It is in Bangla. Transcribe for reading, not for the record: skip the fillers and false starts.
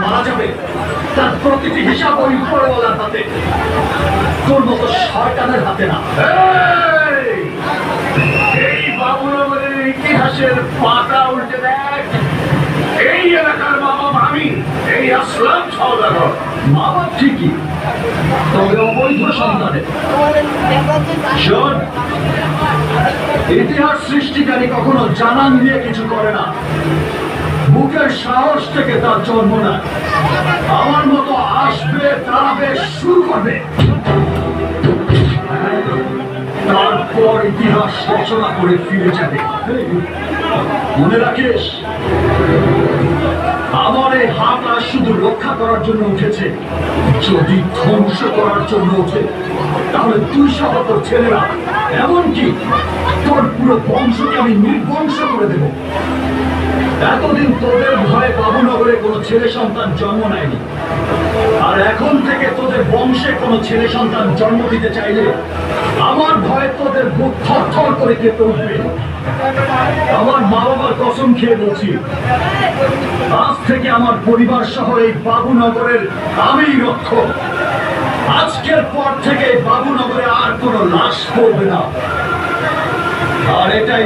মারা যাবে তার প্রতিটি হিসাব ওই উপরওয়ালার হাতে, তোর মতো শয়তানের হাতে না। এই বাবুনগরের ইতিহাসের পাতা উল্টে দেখ। এই এলাকার মা বাবা আমি, এই আসলাম সওদাগর। মা বাবা ঠিকই, তবে অবৈধ সন্তানের। শোন, ইতিহাস সৃষ্টিকারী কখনো জানান দিয়ে কিছু করে না, বুকের সাহস থেকে তার জন্ম না। আমার মতো আসবে, দাঁড়াবে, শুরু করবে, তারপর ইতিহাস রচনা করে ফিরে যাবে। মনে রাখিস, আমার এই হাতটা শুধু রক্ষা করার জন্য উঠেছে। যদি ধ্বংস করার জন্য ওঠে, তাহলে তুই সহ তোর ছেলেরা, এমনকি তোর পুরো বংশকে আমি নির্বংশ করে দেব। এতদিন তোদের ভয়ে বাবুনগরে কোনো ছেলে সন্তান জন্ম নেয়নি, আর এখন থেকে তোদের বংশে কোনো ছেলে সন্তান জন্ম দিতে চাইলে আমার ভয়ে তোদের বুক থরথর করে কেঁপে উঠবে। আমার মা বাবার কসম খেয়ে বলছি, আজ থেকে আমার পরিবার সহ এই বাবুনগরের আমিই রক্ষক। আজকের পর থেকে বাবুনগরে আর কোনো লাশ পড়বে না। আর এটাই